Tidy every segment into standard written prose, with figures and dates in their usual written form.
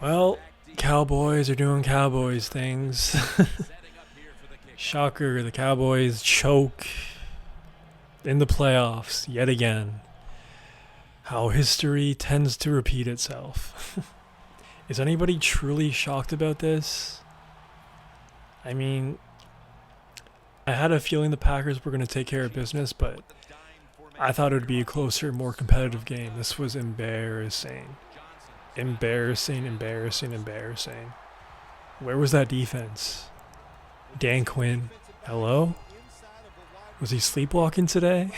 Well, Cowboys are doing Cowboys things. Shocker, the Cowboys choke in the playoffs yet again. How history tends to repeat itself. Is anybody truly shocked about this? I mean, I had a feeling the Packers were going to take care of business, but I thought it would be a closer, more competitive game. This was embarrassing. Embarrassing, embarrassing, embarrassing. Where was that defense? Dan Quinn. Hello? Was he sleepwalking today?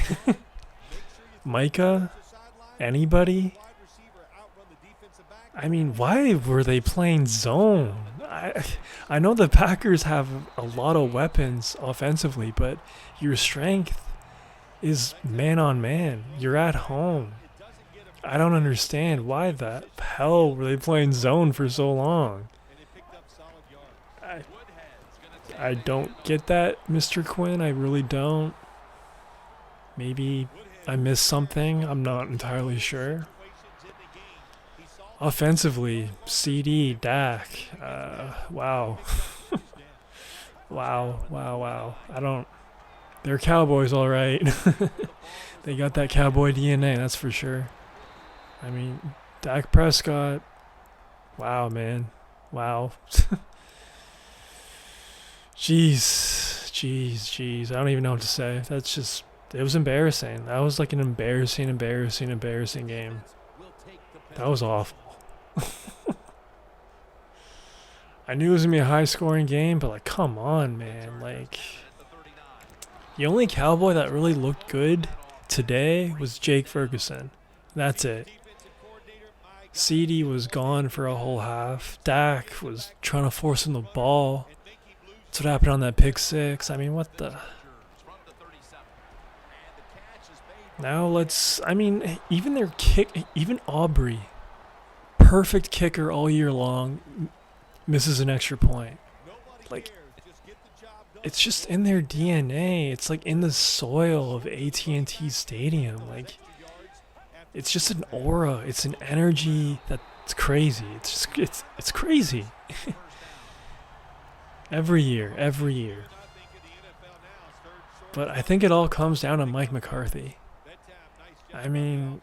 Micah? Anybody? I mean, why were they playing zone? I know the Packers have a lot of weapons offensively, but your strength is man on man. You're at home. I don't understand why the hell were they playing zone for so long. I, I don't get that, Mr. Quinn. I really don't. Maybe I missed something. I'm not entirely sure. Offensively, CD, Dak. Wow. Wow. I don't. They're Cowboys, all right. They got that cowboy DNA, that's for sure. I mean, Dak Prescott. Wow, man. Wow. Jeez. I don't even know what to say. That's just. It was embarrassing. That was like an embarrassing game. That was awful. I knew it was going to be a high scoring game, but like, come on, man. Like, the only Cowboy that really looked good today was Jake Ferguson. That's it. CD was gone for a whole half. Dak was trying to force him the ball. That's what happened on that pick six. I mean, what the... Now let's... I mean, even their kick... Even Aubrey, perfect kicker all year long, misses an extra point. Like, it's just in their DNA. It's like in the soil of AT&T Stadium. Like, it's just an aura. It's an energy that's crazy. It's crazy. Every year. But I think it all comes down to Mike McCarthy. I mean,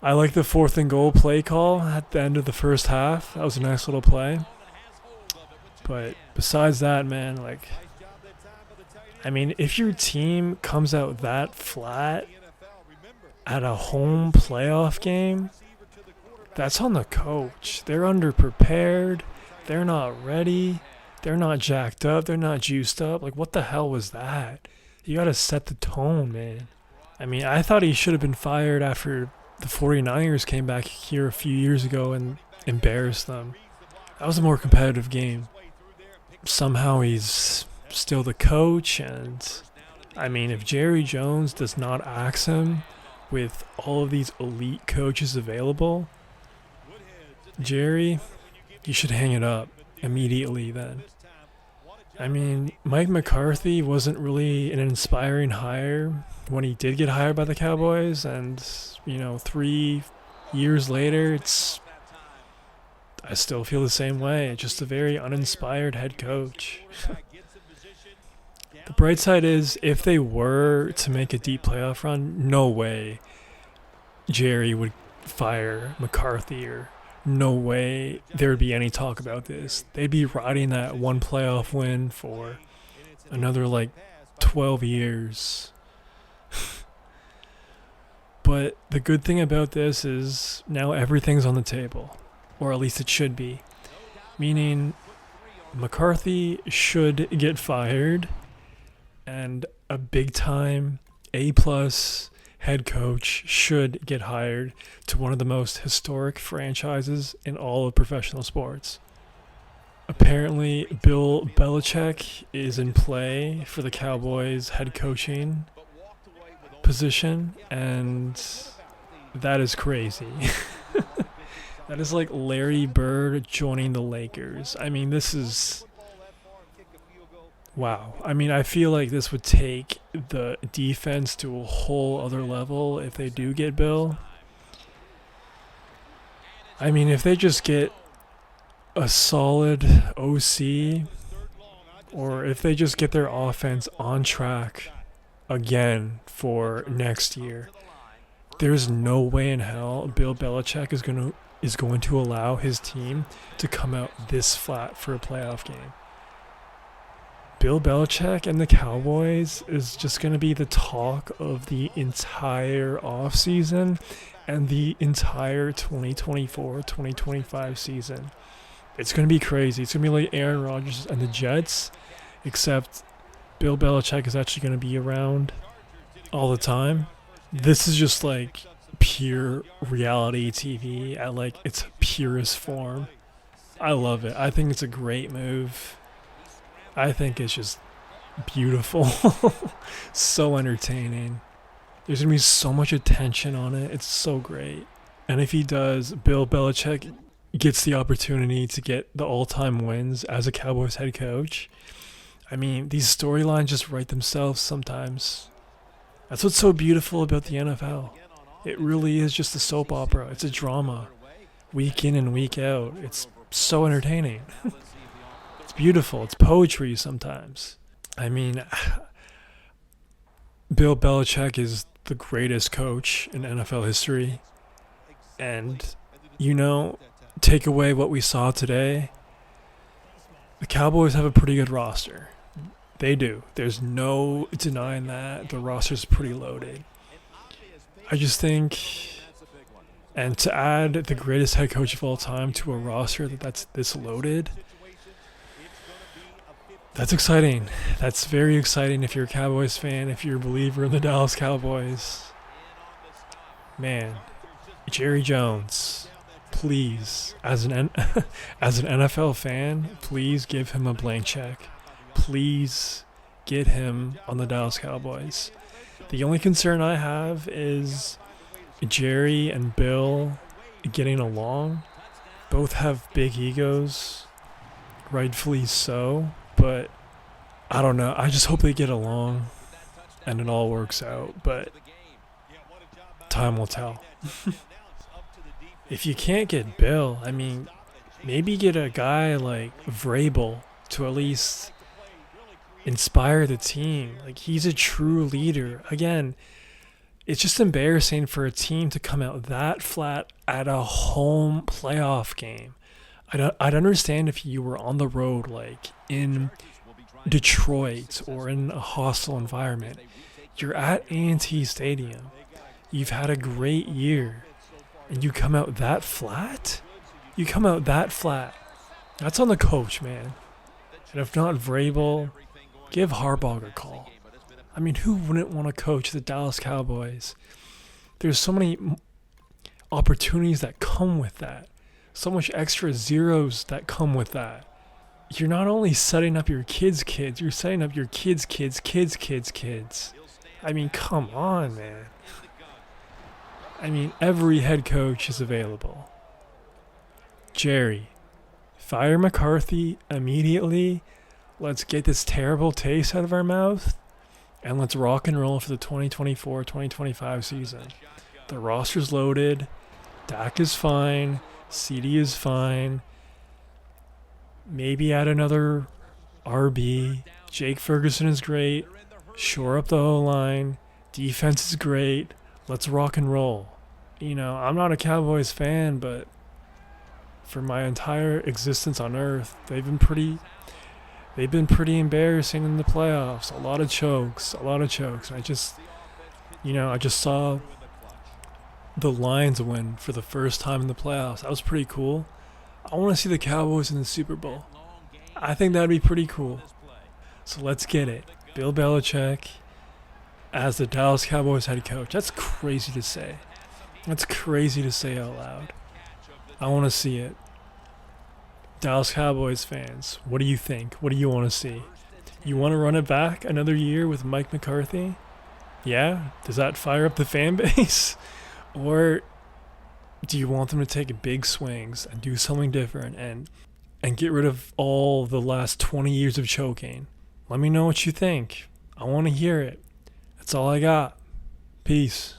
I like the 4th and goal play call at the end of the first half. That was a nice little play. But besides that, man, like, I mean, if your team comes out that flat at a home playoff game, that's on the coach. They're underprepared. They're not ready. They're not jacked up. They're not juiced up. Like, what the hell was that? You got to set the tone, man. I mean, I thought he should have been fired after the 49ers came back here a few years ago and embarrassed them. That was a more competitive game. Somehow he's still the coach, and I mean, if Jerry Jones does not axe him with all of these elite coaches available, Jerry, you should hang it up immediately then. I mean, Mike McCarthy wasn't really an inspiring hire when he did get hired by the Cowboys, and 3 years later, I still feel the same way. Just a very uninspired head coach. The bright side is, if they were to make a deep playoff run, no way Jerry would fire McCarthy, or no way there would be any talk about this. They'd be riding that one playoff win for another, 12 years. But the good thing about this is now everything's on the table. Or at least it should be. Meaning, McCarthy should get fired, and a big-time A-plus head coach should get hired to one of the most historic franchises in all of professional sports. Apparently, Bill Belichick is in play for the Cowboys head coaching position, and that is crazy. That is like Larry Bird joining the Lakers. I mean, this is... Wow. I mean, I feel like this would take the defense to a whole other level if they do get Bill. I mean, if they just get a solid OC, or if they just get their offense on track again for next year, there's no way in hell Bill Belichick is going to allow his team to come out this flat for a playoff game. Bill Belichick and the Cowboys is just going to be the talk of the entire offseason and the entire 2024-2025 season. It's going to be crazy. It's going to be like Aaron Rodgers and the Jets, except Bill Belichick is actually going to be around all the time. This is just like pure reality TV at like its purest form. I love it. I think it's a great move. I think it's just beautiful. So entertaining. There's going to be so much attention on it. It's so great. And if he does, Bill Belichick gets the opportunity to get the all-time wins as a Cowboys head coach. I mean, these storylines just write themselves sometimes. That's what's so beautiful about the NFL. It really is just a soap opera. It's a drama. Week in and week out. It's so entertaining. It's beautiful. It's poetry sometimes. I mean, Bill Belichick is the greatest coach in NFL history. And, take away what we saw today, the Cowboys have a pretty good roster. They do. There's no denying that. The roster's pretty loaded. I just think, and to add the greatest head coach of all time to a roster that's this loaded, that's exciting. That's very exciting if you're a Cowboys fan, if you're a believer in the Dallas Cowboys. Man, Jerry Jones, please, as an NFL fan, please give him a blank check. Please get him on the Dallas Cowboys. The only concern I have is Jerry and Bill getting along. Both have big egos, rightfully so, but I don't know. I just hope they get along and it all works out, but time will tell. If you can't get Bill, I mean, maybe get a guy like Vrabel to at least inspire the team. Like, he's a true leader. Again, it's just embarrassing for a team to come out that flat at a home playoff game. I'd understand if you were on the road, like in Detroit or in a hostile environment. You're at A&T Stadium. You've had a great year. And you come out that flat? You come out that flat. That's on the coach, man. And if not Vrabel, give Harbaugh a call. I mean, who wouldn't want to coach the Dallas Cowboys? There's so many opportunities that come with that. So much extra zeros that come with that. You're not only setting up your kids' kids, you're setting up your kids' kids' kids' kids' kids. I mean, come on, man. I mean, every head coach is available. Jerry, fire McCarthy immediately. Let's get this terrible taste out of our mouth, and let's rock and roll for the 2024-2025 season. The roster's loaded. Dak is fine. CD is fine. Maybe add another RB. Jake Ferguson is great. Shore up the O-line. Defense is great. Let's rock and roll. I'm not a Cowboys fan, but for my entire existence on Earth, they've been pretty embarrassing in the playoffs. A lot of chokes. And I just saw the Lions win for the first time in the playoffs. That was pretty cool. I want to see the Cowboys in the Super Bowl. I think that'd be pretty cool. So let's get it. Bill Belichick as the Dallas Cowboys head coach. That's crazy to say. That's crazy to say out loud. I want to see it. Dallas Cowboys fans, what do you think? What do you want to see? You want to run it back another year with Mike McCarthy? Yeah? Does that fire up the fan base? Or do you want them to take big swings and do something different and get rid of all the last 20 years of choking? Let me know what you think. I want to hear it. That's all I got. Peace.